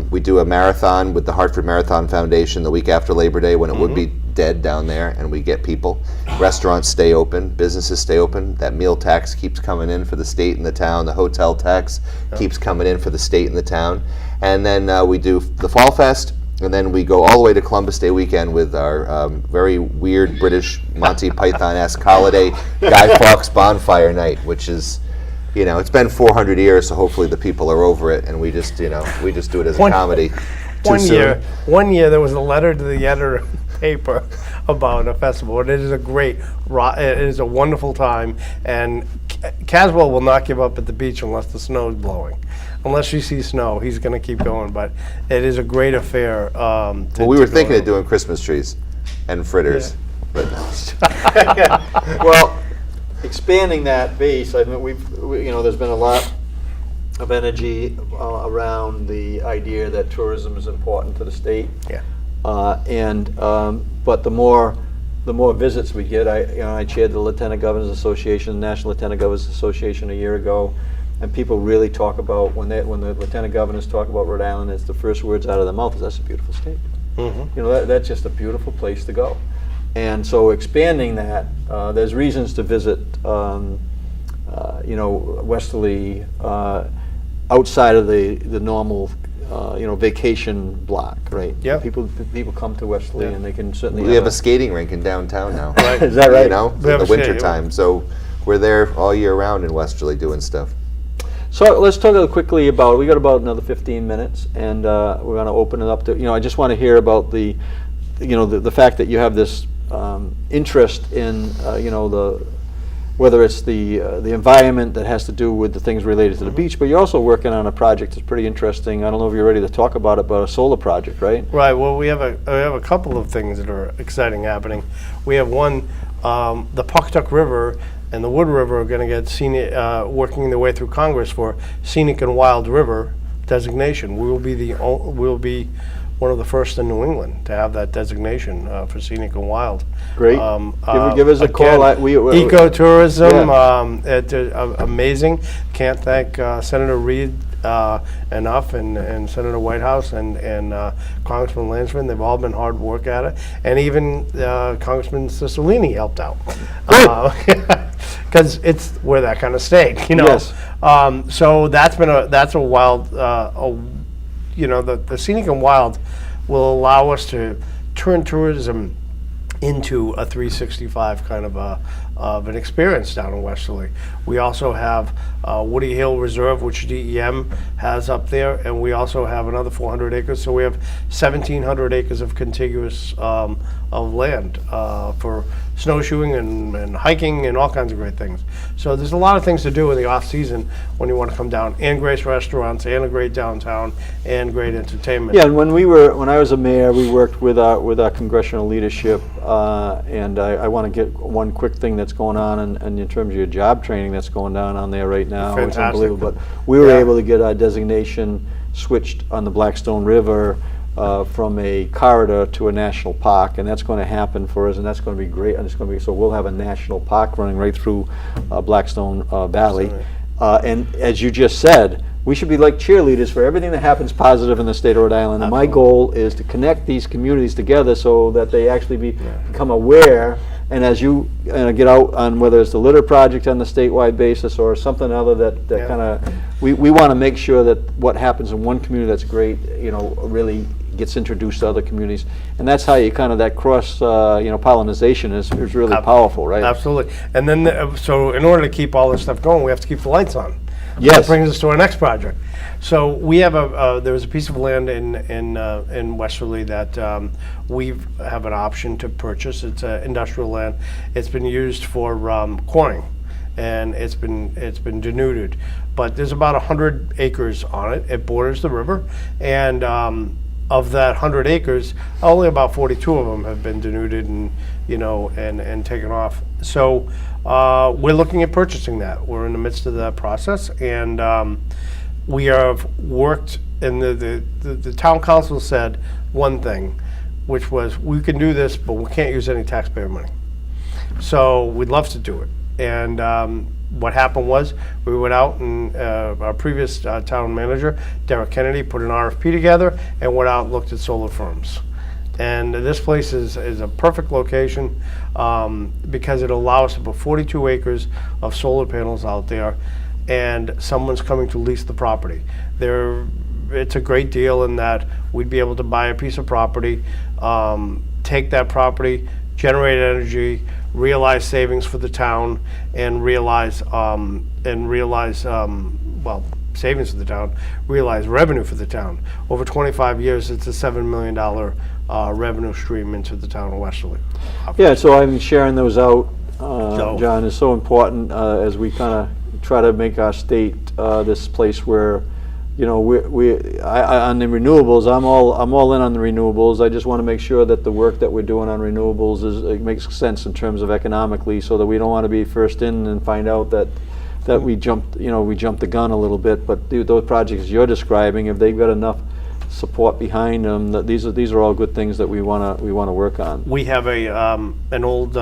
We do a marathon with the Hartford Marathon Foundation the week after Labor Day when it would be dead down there, and we get people. Restaurants stay open, businesses stay open. That meal tax keeps coming in for the state and the town. The hotel tax keeps coming in for the state and the town. And then we do the Fall Fest, and then we go all the way to Columbus Day weekend with our very weird British Monty Python-esque holiday Guy Fawkes Bonfire Night, which is... it's been 400 years, so hopefully the people are over it, and we just do it as a comedy. One year there was a letter to the editor of the paper about a festival, and it is a wonderful time, and Caswell will not give up at the beach unless the snow is blowing. Unless you see snow, he's going to keep going, but it is a great affair. We were thinking of doing Christmas trees and fritters. But Well, expanding that base, I mean, there's been a lot of energy around the idea that tourism is important to the state. Yeah. But the more visits we get, I chaired the Lieutenant Governors Association, National Lieutenant Governors Association a year ago, and people really talk about when the Lieutenant Governors talk about Rhode Island, it's the first words out of their mouth is that's a beautiful state. Mm-hmm. That's just a beautiful place to go. And so expanding that, there's reasons to visit, Westerly outside of the normal, vacation block, right? Yeah. People come to Westerly and they can certainly. we have a skating rink in downtown now. Is that right? You know, We have in the a winter skate- time. So we're there all year round in Westerly doing stuff. So let's talk quickly about. We got about another 15 minutes, and we're going to open it up to. I just want to hear about the fact that you have this interest in whether it's the environment that has to do with the things related to the beach, but you're also working on a project that's pretty interesting. I don't know if you're ready to talk about it, but a solar project, right? Right. Well, we have a couple of things that are exciting happening. We have one, the Pawcatuck River and the Wood River are going to get working their way through Congress for scenic and wild river designation. We will be one of the first in New England to have that designation for scenic and wild. Great. Give us a call. Ecotourism, it's amazing. Can't thank Senator Reed enough, and Senator Whitehouse and Congressman Lansman. They've all been hard work at it, and even Congressman Cicilline helped out. Because we're that kind of state, Yes. So that's a wild. The scenic and wild will allow us to turn tourism into a 365 kind of an experience down in Westerly. We also have Woody Hill Reserve, which DEM has up there, and we also have another 400 acres. So we have 1,700 acres of contiguous of land for snowshoeing and hiking and all kinds of great things. So there's a lot of things to do in the off season when you want to come down, and great restaurants, and a great downtown, and great entertainment. Yeah, and when I was a mayor, we worked with our congressional leadership, and I want to get one quick thing that's going on, and in terms of your job training that's going on there right now, it's Fantastic. unbelievable. But we were Yeah. able to get our designation switched on the Blackstone River from a corridor to a national park, and that's going to happen for us, and that's going to be great. And so we'll have a national park running right through Blackstone Valley. And as you just said, we should be like cheerleaders for everything that happens positive in the state of Rhode Island. And my goal is to connect these communities together so that they actually become aware. And as you get out on whether it's the litter project on the statewide basis or something other that kind of, we want to make sure that what happens in one community that's great, really gets introduced to other communities. And that's how you kind of, that cross, pollination is really powerful, right? Absolutely. And then, so in order to keep all this stuff going, we have to keep the lights on. Yes. That brings us to our next project. So we have there's a piece of land in Westerly that we have an option to purchase. It's industrial land. It's been used for quarrying, and it's been denuded. But there's about 100 acres on it. It borders the river, and of that 100 acres, only about 42 of them have been denuded and taken off. So we're looking at purchasing that. We're in the midst of that process, and we have worked, and the town council said one thing, which was, we can do this, but we can't use any taxpayer money. So we'd love to do it. And what happened was, we went out and our previous town manager, Derek Kennedy, put an RFP together and went out and looked at solar farms. And this place is a perfect location because it allows us to put 42 acres of solar panels out there, and someone's coming to lease the property. It's a great deal in that we'd be able to buy a piece of property, take that property, generate energy, realize savings for the town, and realize savings for the town, realize revenue for the town. Over 25 years, it's a $7 million revenue stream into the town of Westerly. Yeah, so I'm sharing those out, John, is so important as we kind of try to make our state this place where you know, on the renewables, I'm all in on the renewables. I just want to make sure that the work that we're doing on renewables it makes sense in terms of economically, so that we don't want to be first in and find out that we jumped the gun a little bit. But those projects you're describing, if they've got enough support behind them, that these are all good things that we want to work on. We have an old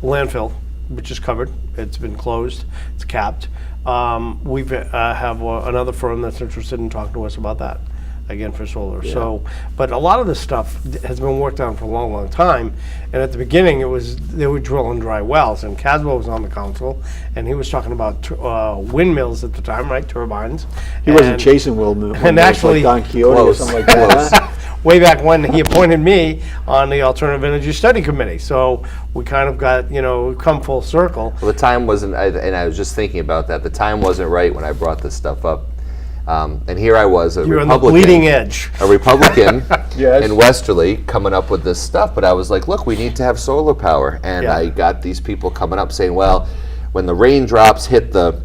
landfill which is covered. It's been closed. It's capped. We have another firm that's interested in talking to us about that, again, for solar. Yeah. So, but a lot of this stuff has been worked on for a long, long time. And at the beginning, they were drilling dry wells. And Caswell was on the council, and he was talking about windmills at the time, right? Turbines. He wasn't chasing windmills actually, like Don Quixote or something like that. Huh? Way back when he appointed me on the Alternative Energy Study Committee. So we kind of got, come full circle. Well, the time wasn't, and I was just thinking about that, the time wasn't right when I brought this stuff up. And here I was, You're on the bleeding edge. A Republican Yes. in Westerly coming up with this stuff. But I was like, look, we need to have solar power. And Yeah. I got these people coming up saying, well, when the raindrops hit the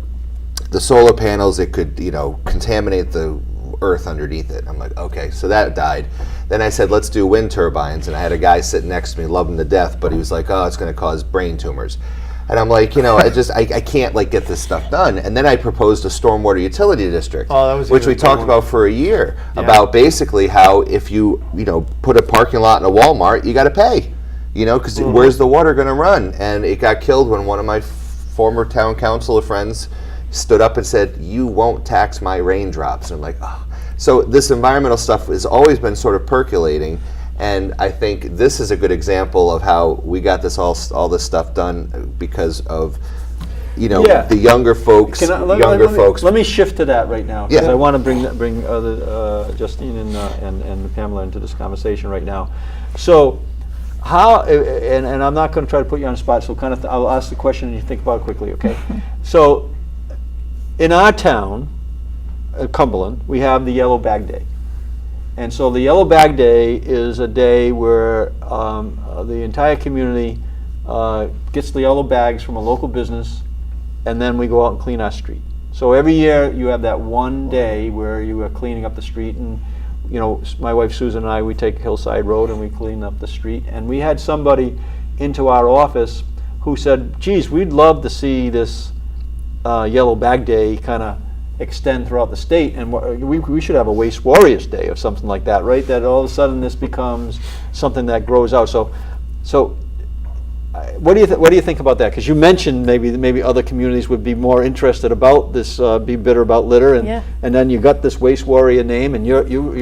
solar panels, it could, contaminate the earth underneath it. I'm like, okay, so that died. Then I said, let's do wind turbines, and I had a guy sitting next to me, love him to death, but he was like, oh, it's going to cause brain tumors. And I'm like, I can't get this stuff done. And then I proposed a stormwater utility district, which we talked about for a year, about basically how if you put a parking lot in a Walmart, you got to pay, because where's the water going to run? And it got killed when one of my former town councilor friends stood up and said, you won't tax my raindrops. And I'm like, oh. So this environmental stuff has always been sort of percolating, and I think this is a good example of how we got all this stuff done because of the younger folks. Let me shift to that right now, because Yeah. I want to bring Justine and Pamela into this conversation right now. So how, and I'm not going to try to put you on the spot, so I'll ask the question and you think about it quickly, okay? So in our town, Cumberland, we have the Yellow Bag Day. And so the Yellow Bag Day is a day where the entire community gets the yellow bags from a local business, and then we go out and clean our street. So every year you have that one day where you are cleaning up the street, and my wife Susan and I, we take Hillside Road and we clean up the street. And we had somebody into our office who said, geez, we'd love to see this Yellow Bag Day kind of extend throughout the state, and we should have a Waste Warriors Day or something like that, right? That all of a sudden this becomes something that grows out. So what do you think about that? Because you mentioned maybe other communities would be more interested about this, be bitter about litter, and then you got this Waste Warrior name, and you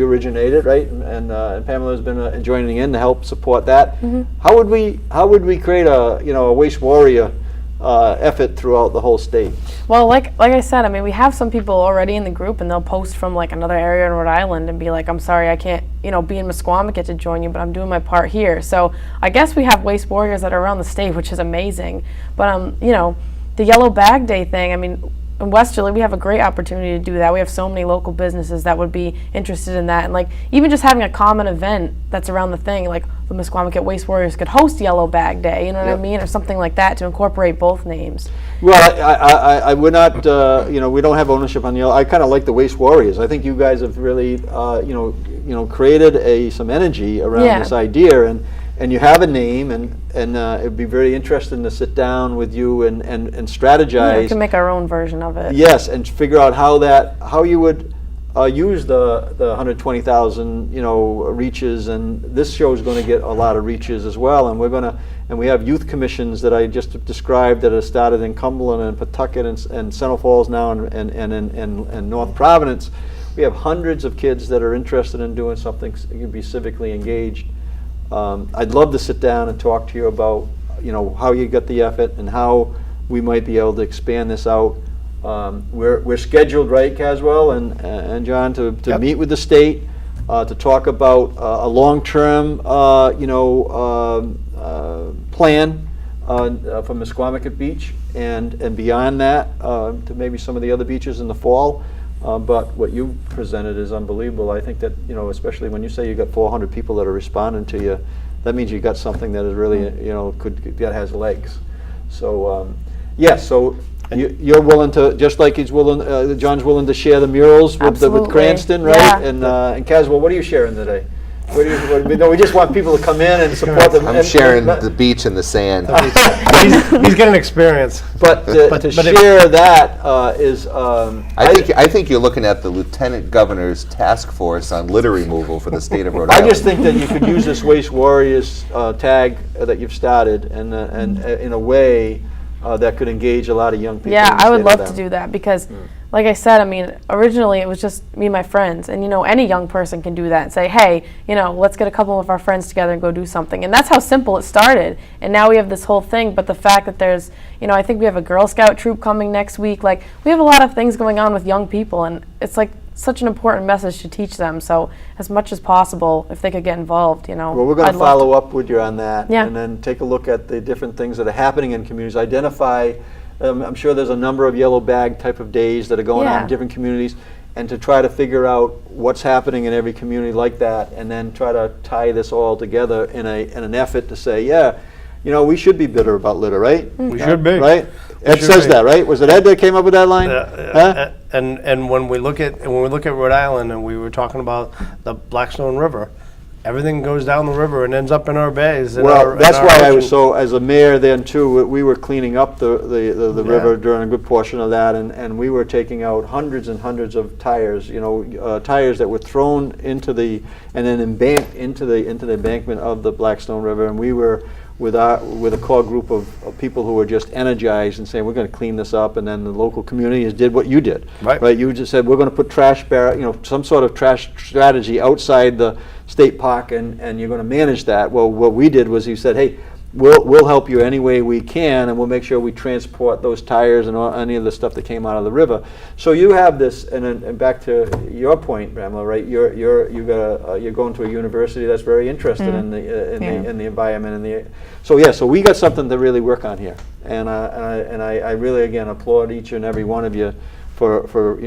originated, right? And Pamela's been joining in to help support that. Mm-hmm. How would we create a Waste Warrior effort throughout the whole state? Well, like I said, I mean, we have some people already in the group, and they'll post from another area in Rhode Island and be like, I'm sorry, I can't, be in Mesquamaket to join you, but I'm doing my part here. So I guess we have Waste Warriors that are around the state, which is amazing. But, the Yellow Bag Day thing, I mean, in Westerly, we have a great opportunity to do that. We have so many local businesses that would be interested in that. And even just having a common event that's around the thing, like the Mesquamaket Waste Warriors could host Yellow Bag Day, you know what I mean? Or something like that to incorporate both names. Well, we're not, we don't have ownership on Yellow. I kind of like the Waste Warriors. I think you guys have really, created some energy around this idea, and you have a name, and it'd be very interesting to sit down with you and strategize. Yeah, we can make our own version of it. Yes, and figure out how you would use the 120,000 reaches, and this show is going to get a lot of reaches as well. And we have youth commissions that I just described that have started in Cumberland and Pawtucket and Central Falls now, and North Providence. We have hundreds of kids that are interested in doing something. You can be civically engaged. I'd love to sit down and talk to you about how you got the effort and how we might be able to expand this out. We're scheduled, right, Caswell and John, to meet with the state to talk about a long-term plan for Mesquamaket Beach and beyond that to maybe some of the other beaches in the fall. But what you presented is unbelievable. I think that, especially when you say you got 400 people that are responding to you, that means you got something that is really, that has legs. So, so You're willing to, just like he's willing, John's willing to share the murals with Absolutely. Cranston, right? Yeah. And Caswell, what are you sharing today? No, we just want people to come in and support them. I'm sharing the beach and the sand. He's got an experience. But to share that is. I think you're looking at the Lieutenant Governor's task force on litter removal for the state of Rhode Island. I just think that you could use this Waste Warriors tag that you've started, and in a way that could engage a lot of young people. Yeah, in the I would state love of to them. do that because, like I said, I mean, originally it was just me and my friends, and any young person can do that and say, hey, let's get a couple of our friends together and go do something, and that's how simple it started. And now we have this whole thing, but the fact that there's, I think we have a Girl Scout troop coming next week. Like, we have a lot of things going on with young people, and it's like such an important message to teach them. So as much as possible, if they could get involved, Well, we're going to follow up with you on that, Yeah. and then take a look at the different things that are happening in communities. Identify. I'm sure there's a number of yellow bag type of days that are going on Yeah. in different communities, and to try to figure out what's happening in every community like that, and then try to tie this all together in an effort to say, yeah, we should be bitter about litter, right? We should be. Right? Ed should says be. that, right? Was it Ed that came up with that line? Huh? And when we look at Rhode Island, and we were talking about the Blackstone River, everything goes down the river and ends up in our bays. Well, that's why I was so, as a mayor then too, we were cleaning up the river during a good portion of that, and we were taking out hundreds and hundreds of tires, tires that were thrown into and then embanked into the embankment of the Blackstone River, and we were with a core group of people who were just energized and saying, we're going to clean this up, and then the local communities did what you did. Right. You just said, we're going to put trash some sort of trash strategy outside the state park, and you're going to manage that. Well, what we did was you said, hey, we'll help you any way we can, and we'll make sure we transport those tires and any of the stuff that came out of the river. So you have this, and back to your point, Ramla, right? You're going to a university that's very interested in the environment so we got something to really work on here, and I really again applaud each and every one of you for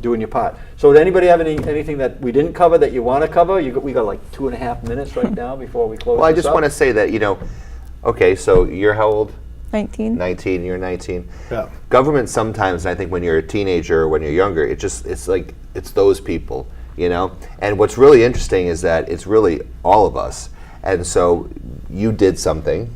doing your part. So did anybody have anything that we didn't cover that you want to cover? We got like 2.5 minutes right now before we close. Well, I just want to say that, okay, so you're how old? 19. 19, you're 19. Yeah. Government sometimes, I think when you're a teenager or when you're younger, it's those people, And what's really interesting is that it's really all of us. And so you did something,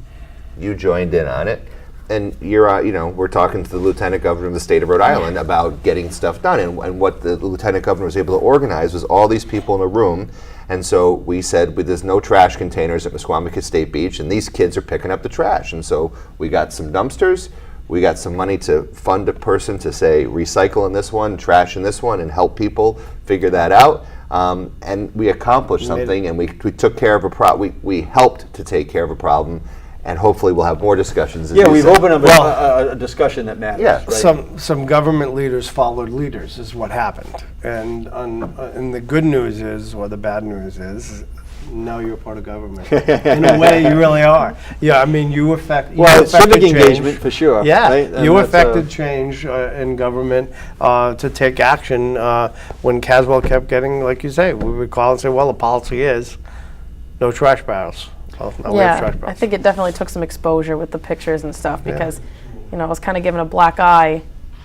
you joined in on it, and we're talking to the Lieutenant Governor of the state of Rhode Island about getting stuff done. And what the Lieutenant Governor was able to organize was all these people in a room. And so we said, there's no trash containers at Mesquamaket State Beach, and these kids are picking up the trash. And so we got some dumpsters, we got some money to fund a person to say, recycle in this one, trash in this one, and help people figure that out. And we accomplished something, and we took care of a problem. We helped to take care of a problem. And hopefully we'll have more discines. Yeah, we've opened up a discussion that matters. Yeah. Right? Some government leaders followed leaders is what happened. And and the good news is, or the bad news is, now you're part of government. In a way, you really are. Yeah, I mean, you affect. Well, civic change. engagement for sure. Yeah, right? you affected change in government to take action. When Caswell kept getting, like you say, we would call and say, well, the policy is no trash barrels. Well, now we have trash barrels. I think it definitely took some exposure with the pictures and stuff because, it was kind of giving a black eye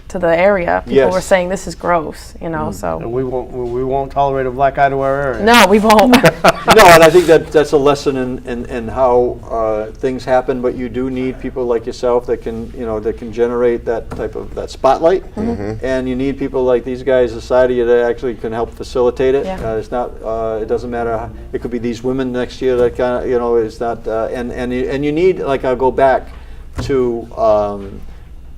to the area. People were saying this is gross, so. And we won't tolerate a black eye to our area. No, we won't. No, and I think that's a lesson in how things happen. But you do need people like yourself that can generate that type of spotlight, and you need people like these guys beside you that actually can help facilitate it. Yeah. It's not. It doesn't matter. It could be these women next year that kind of it's not. And you need, like, I'll go back to.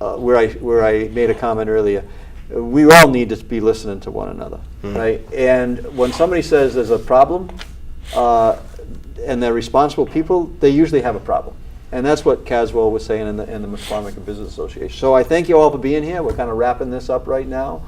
Where I made a comment earlier, we all need to be listening to one another, right? And when somebody says there's a problem, and they're responsible people, they usually have a problem, and that's what Caswell was saying in the Mesquamaket Business Association. So I thank you all for being here. We're kind of wrapping this up right now.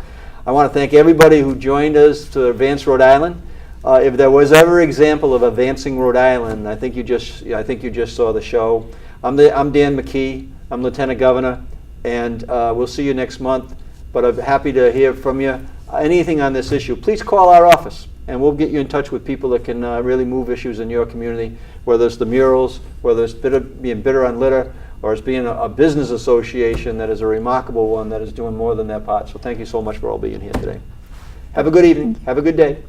I want to thank everybody who joined us to Advance Rhode Island. If there was ever example of advancing Rhode Island, I think you just saw the show. I'm Dan McKee. I'm Lieutenant Governor. And we'll see you next month. But I'm happy to hear from you. Anything on this issue, please call our office, and we'll get you in touch with people that can really move issues in your community, whether it's the murals, whether it's being bitter on litter, or as being a business association that is a remarkable one that is doing more than their part. So thank you so much for all being here today. Have a good evening. Have a good day.